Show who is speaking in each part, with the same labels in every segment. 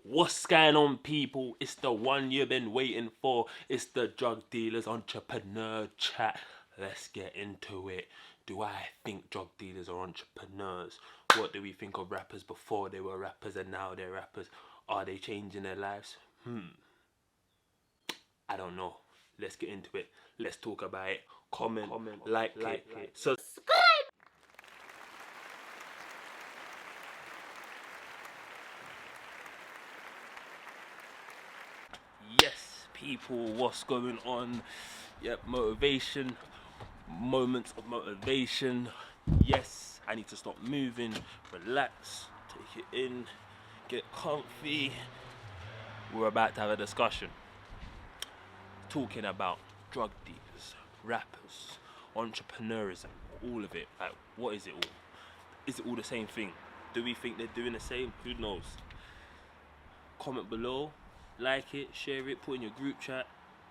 Speaker 1: What's going on, people? It's the one you've been waiting for. It's the Drug Dealers Entrepreneur Chat. Let's get into it. Do I think drug dealers are entrepreneurs? What do we think of rappers before they were rappers and now they're rappers? Are they changing their lives? I don't know. Let's get into it. Let's talk about it. Comment, like it. Subscribe. Yes, people, what's going on? Yep, motivation, moments of motivation. Yes, I need to stop moving, relax, take it in, get comfy. We're about to have a discussion talking about drug dealers, rappers, entrepreneurism, all of it. Like, what is it all? Is it all the same thing? Do we think they're doing the same? Who knows? Comment below, like it, share it, put in your group chat.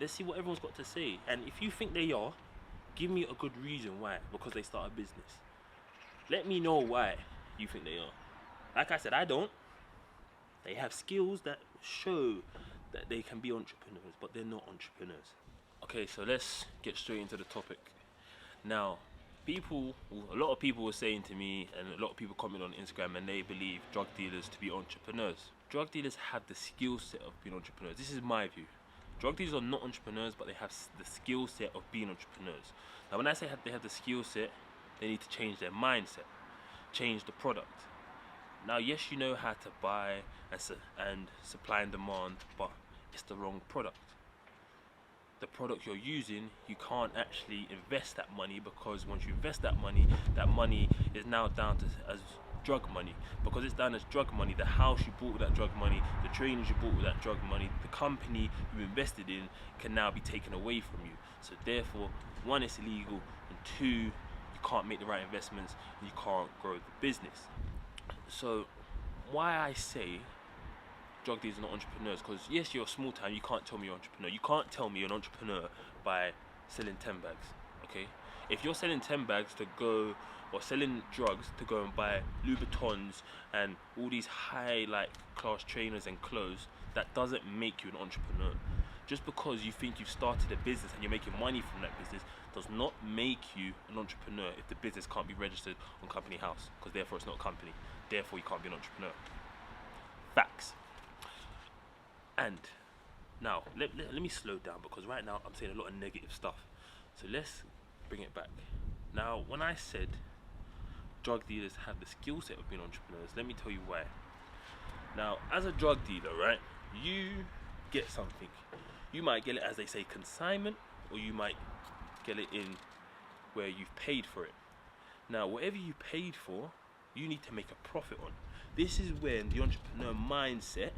Speaker 1: Let's see what everyone's got to say. And if you think they are, give me a good reason why. Because they start a business. Let me know why you think they are. Like I said, I don't. They have skills that show that they can be entrepreneurs, but they're not entrepreneurs. Okay, so let's get straight into the topic. Now, a lot of people were saying to me, and a lot of people comment on Instagram, and they believe drug dealers to be entrepreneurs. Drug dealers have the skill set of being entrepreneurs. This is my view. Drug dealers are not entrepreneurs, but they have the skill set of being entrepreneurs. Now, when I say they have the skill set, they need to change their mindset, change the product. Now, yes, you know how to buy and supply and demand, but it's the wrong product. The product you're using, you can't actually invest that money, because once you invest that money is now down to as drug money. Because it's down as drug money, the house you bought with that drug money, the trainers you bought with that drug money, the company you invested in can now be taken away from you. So therefore, one, it's illegal, and two, you can't make the right investments and you can't grow the business. So why I say drug dealers are not entrepreneurs, because yes, you're a small town, you can't tell me you're an entrepreneur. You can't tell me you're an entrepreneur by selling 10 bags, okay? If you're selling 10 bags to go, or selling drugs to go and buy Louboutins and all these high class trainers and clothes, that doesn't make you an entrepreneur. Just because you think you've started a business and you're making money from that business does not make you an entrepreneur if the business can't be registered on Company House, because therefore it's not a company. Therefore you can't be an entrepreneur. Facts. And now, let me slow down, because right now I'm saying a lot of negative stuff. So let's bring it back. Now, when I said drug dealers have the skill set of being entrepreneurs, let me tell you why. Now, as a drug dealer, right, you get something. You might get it, as they say, consignment, or you might get it in where you've paid for it. Now, whatever you paid for, you need to make a profit on. This is when the entrepreneur mindset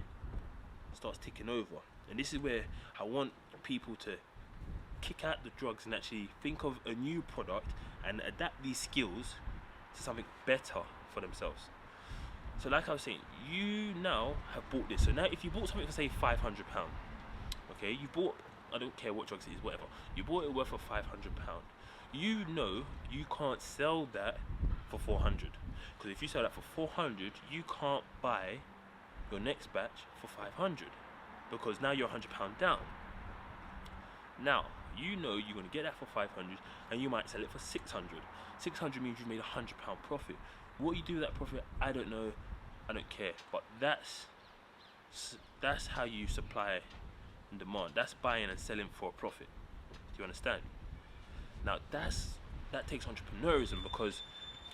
Speaker 1: starts taking over, and this is where I want people to kick out the drugs and actually think of a new product and adapt these skills to something better for themselves. So like I was saying, you now have bought this. So now if you bought something for, say, £500, okay, you bought, I don't care what drugs it is, whatever, you bought it worth of £500, you know you can't sell that for 400, because if you sell that for 400, you can't buy your next batch for 500, because now you're £100 down. Now you know you're going to get that for 500, and you might sell it for 600. 600 means you've made £100 profit. What you do with that profit, I don't know, I don't care. But that's how you supply and demand. That's buying and selling for a profit. Do you understand? Now that takes entrepreneurism, because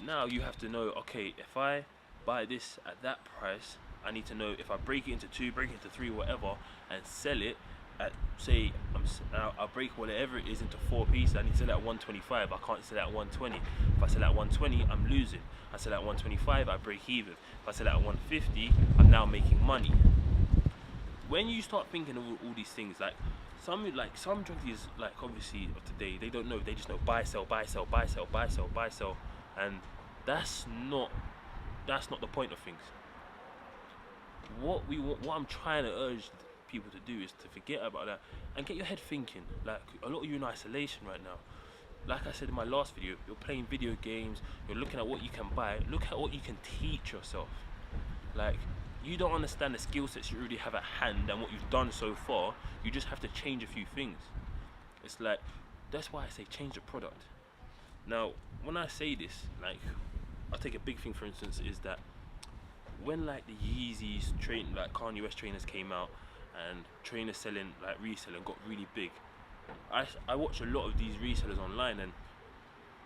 Speaker 1: now you have to know, okay, if I buy this at that price, I need to know if I break it into 2, break it into 3, whatever, and sell it at, say, I'll break whatever it is into 4 pieces. I need to sell it at 125. I can't sell it at 120. If I sell it at 120, I'm losing. I sell it at 125, I break even. If I sell it at 150, I'm now making money. When you start thinking of all these things, some drug dealers, obviously of today, they don't know. They just know buy, sell, buy, sell, buy, sell, buy, sell, buy, sell, and that's not the point of things. What I'm trying to urge people to do is to forget about that and get your head thinking. Like, a lot of you in isolation right now. Like I said in my last video, you're playing video games, you're looking at what you can buy, look at what you can teach yourself. Like, you don't understand the skill sets you already have at hand and what you've done so far. You just have to change a few things. It's like, that's why I say change the product. Now, when I say this, like, I'll take a big thing for instance, is that when like the Yeezys like Kanye West trainers came out and trainers selling, like reselling, got really big. I watch a lot of these resellers online, and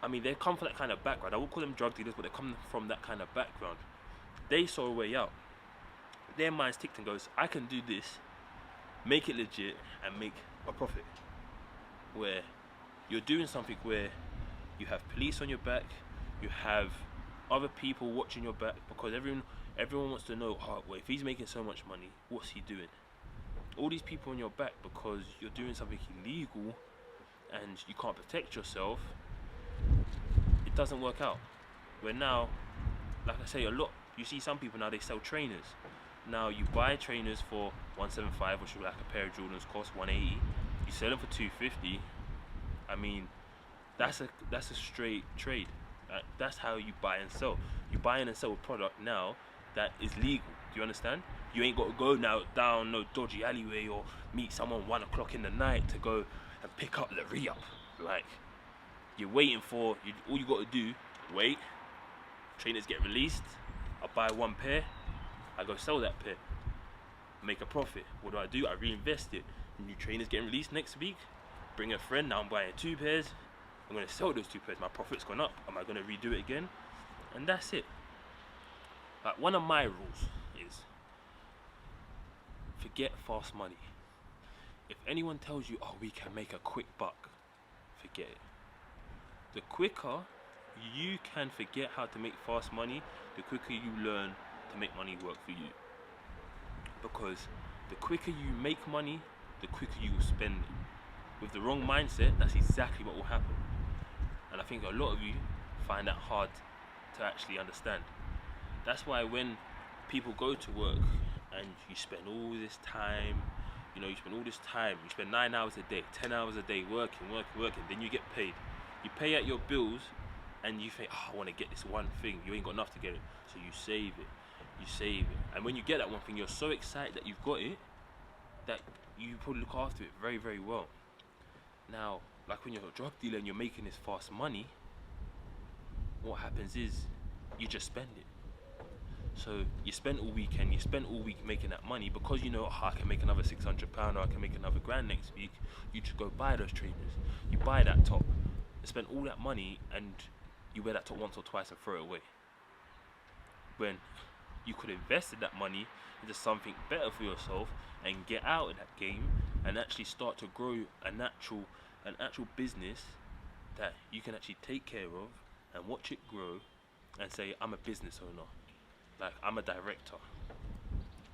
Speaker 1: I mean, they come from that kind of background. I won't call them drug dealers, but they come from that kind of background. They saw a way out. Their minds ticked and goes, I can do this, make it legit, and make a profit. Where you're doing something where you have police on your back, you have other people watching your back, because everyone wants to know, oh, well, if he's making so much money, what's he doing? All these people on your back because you're doing something illegal and you can't protect yourself. It doesn't work out. Where now, like I say, you see some people now, they sell trainers. Now you buy trainers for 175, which is like a pair of Jordans cost 180. You sell them for 250. I mean, that's a straight trade. That's how you buy and sell. You buy and sell a product now that is legal. Do you understand? You ain't got to go now down no dodgy alleyway or meet someone 1 o'clock in the night to go and pick up the re-up. Like, you're waiting for, all you got to do, wait, trainers get released, I buy 1 pair, I go sell that pair, make a profit. What do? I reinvest it. New trainers getting released next week, bring a friend, now I'm buying 2 pairs, I'm going to sell those 2 pairs, my profit's gone up, am I going to redo it again? And that's it. Like, one of my rules is, forget fast money. If anyone tells you, oh, we can make a quick buck, forget it. The quicker you can forget how to make fast money, the quicker you learn to make money work for you. Because the quicker you make money, the quicker you will spend it. With the wrong mindset, that's exactly what will happen. And I think a lot of you find that hard to actually understand. That's why when people go to work and you spend all this time, you spend 9 hours a day, 10 hours a day working, then you get paid. You pay out your bills and you think, oh, I want to get this one thing. You ain't got enough to get it, so you save it. And when you get that one thing, you're so excited that you've got it that you probably look after it very, very well. Now, like when you're a drug dealer and you're making this fast money, what happens is you just spend it. So you spend all weekend, you spend all week making that money, because you know, oh, I can make another £600 or I can make another grand next week. You just go buy those trainers, you buy that top, you spend all that money, and you wear that top once or twice and throw it away. When you could invest in that money into something better for yourself and get out of that game and actually start to grow an actual business that you can actually take care of and watch it grow and say, I'm a business owner. Like, I'm a director.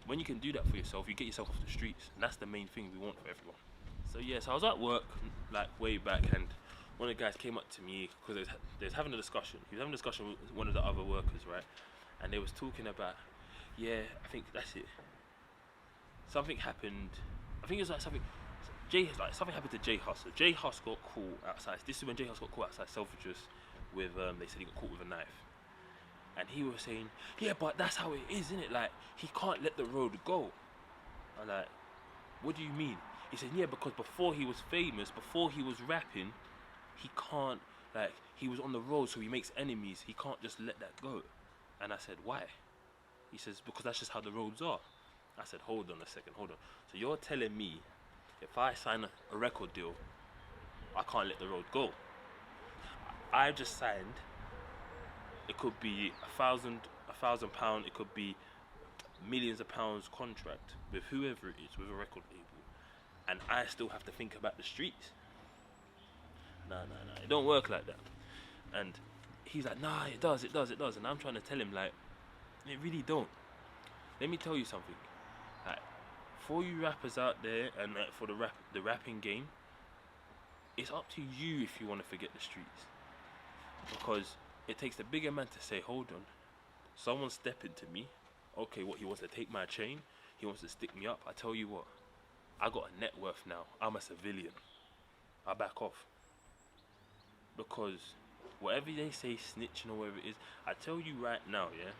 Speaker 1: When you can do that for yourself, you get yourself off the streets, and that's the main thing we want for everyone. So yes, I was at work like way back, and one of the guys came up to me because they was having a discussion. He was having a discussion with one of the other workers, right? And they was talking about, yeah, I think that's it. Something happened. I think it was like something happened to Jay Huss. So Jay Huss got caught outside. This is when Jay Huss got caught outside Selfridges with they said he got caught with a knife. And he was saying, yeah, but that's how it is, isn't it? Like, he can't let the road go. I'm like, what do you mean? He said, yeah, because before he was famous, before he was rapping, he can't, like, he was on the road, so he makes enemies. He can't just let that go. And I said, why? He says, because that's just how the roads are. I said, hold on a second, hold on. So you're telling me, if I sign a record deal, I can't let the road go? I just signed, it could be £1,000, it could be millions of pounds contract with whoever it is, with a record label, and I still have to think about the streets. Nah, it don't work like that. And he's like, nah, it does, and I'm trying to tell him, like, it really don't. Let me tell you something, like, for you rappers out there, and for the rapping game, it's up to you if you want to forget the streets, because it takes the bigger man to say, hold on, someone's stepping to me. Okay, what, he wants to take my chain? He wants to stick me up? I tell you what, I got a net worth now. I'm a civilian. I back off. Because whatever they say, snitching or whatever it is, I tell you right now, yeah,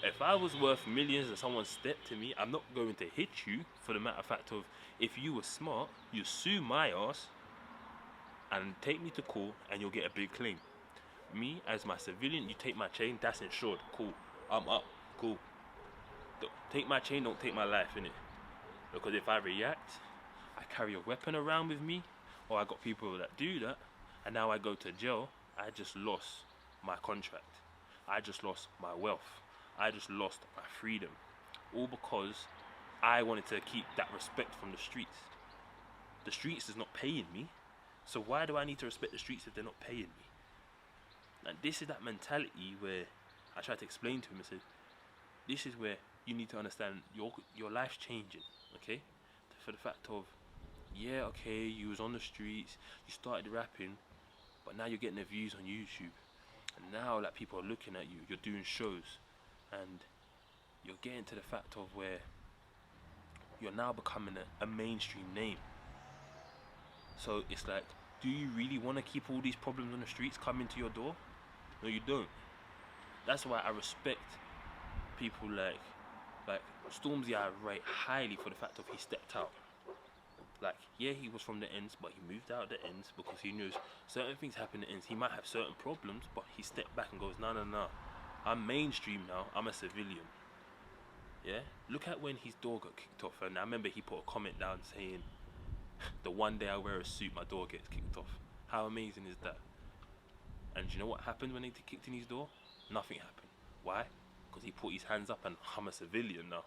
Speaker 1: If I was worth millions and someone stepped to me, I'm not going to hit you, for the matter of fact of, if you were smart, you sue my ass and take me to court and you'll get a big claim. Me, as my civilian, you take my chain, that's insured. Cool. I'm up. Cool. Don't take my chain, don't take my life, innit? Because if I react, I carry a weapon around with me, or I got people that do that, and now I go to jail, I just lost my contract. I just lost my wealth. I just lost my freedom. All because I wanted to keep that respect from the streets. The streets is not paying me, so why do I need to respect the streets if they're not paying me? And this is that mentality where I try to explain to him and say, this is where you need to understand your life's changing, okay? For the fact of, yeah, okay, you was on the streets, you started rapping, but now you're getting the views on YouTube. And now like people are looking at you, you're doing shows, and you're getting to the fact of where you're now becoming a mainstream name. So it's like, do you really want to keep all these problems on the streets coming to your door? No, you don't. That's why I respect people like Stormzy. I rate highly for the fact of he stepped out. Like, yeah, he was from the ends, but he moved out the ends because he knows certain things happen in the ends. He might have certain problems, but he stepped back and goes, no, I'm mainstream now, I'm a civilian. Yeah? Look at when his door got kicked off, and I remember he put a comment down saying, the one day I wear a suit, my door gets kicked off. How amazing is that? And do you know what happened when they kicked in his door? Nothing happened. Why? Because he put his hands up and I'm a civilian now.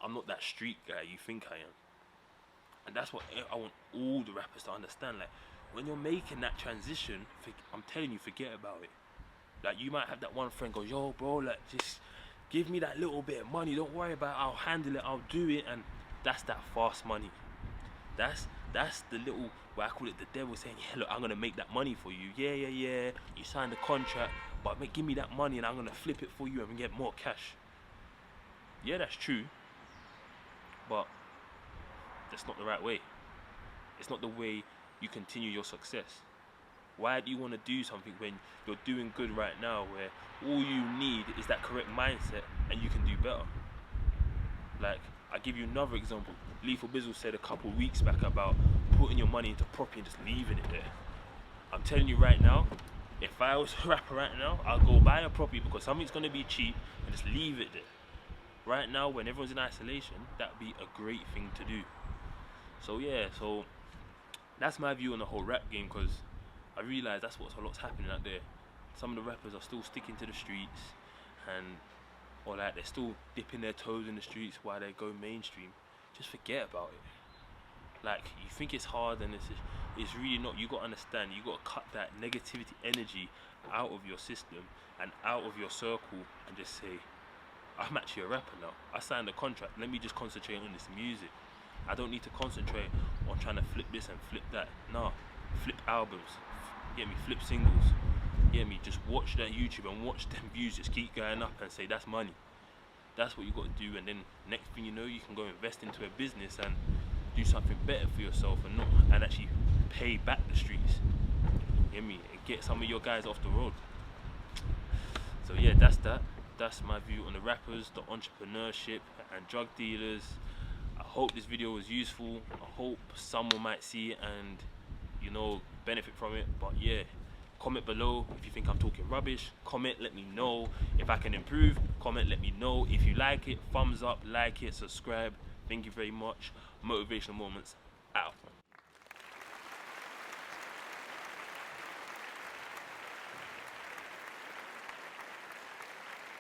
Speaker 1: I'm not that street guy you think I am. And that's what I want all the rappers to understand. Like, when you're making that transition, I'm telling you, forget about it. Like, you might have that one friend go, yo bro, like, just give me that little bit of money, don't worry about it, I'll handle it, I'll do it. And that's that fast money. That's the little, what I call it, the devil saying, yeah, look, I'm gonna make that money for you. Yeah, you signed the contract, but give me that money and I'm gonna flip it for you and get more cash. Yeah, that's true, but that's not the right way. It's not the way you continue your success. Why do you want to do something when you're doing good right now, where all you need is that correct mindset and you can do better? Like, I'll give you another example. Lethal Bizzle said a couple weeks back about putting your money into property and just leaving it there. I'm telling you right now, if I was a rapper right now, I'll go buy a property because something's going to be cheap and just leave it there. Right now, when everyone's in isolation, that'd be a great thing to do. So yeah, so that's my view on the whole rap game, because I realise that's what's a lot's happening out there. Some of the rappers are still sticking to the streets, or like they're still dipping their toes in the streets while they go mainstream. Just forget about it. Like, you think it's hard and it's really not. You gotta understand, you gotta cut that negativity energy out of your system and out of your circle and just say, I'm actually a rapper now. I signed a contract, let me just concentrate on this music. I don't need to concentrate on trying to flip this and flip that. Nah, flip albums, get me, flip singles, get me, just watch that YouTube and watch them views just keep going up and say that's money. That's what you got to do, and then next thing you know, you can go invest into a business and do something better for yourself and actually pay back the streets. Get me, and get some of your guys off the road. So yeah, that's that. That's my view on the rappers, the entrepreneurship and drug dealers. I hope this video was useful. I hope someone might see it and, you know, benefit from it. But yeah, comment below if you think I'm talking rubbish. Comment, let me know if I can improve. Comment, let me know if you like it. Thumbs up, like it, subscribe. Thank you very much. Motivational Moments out.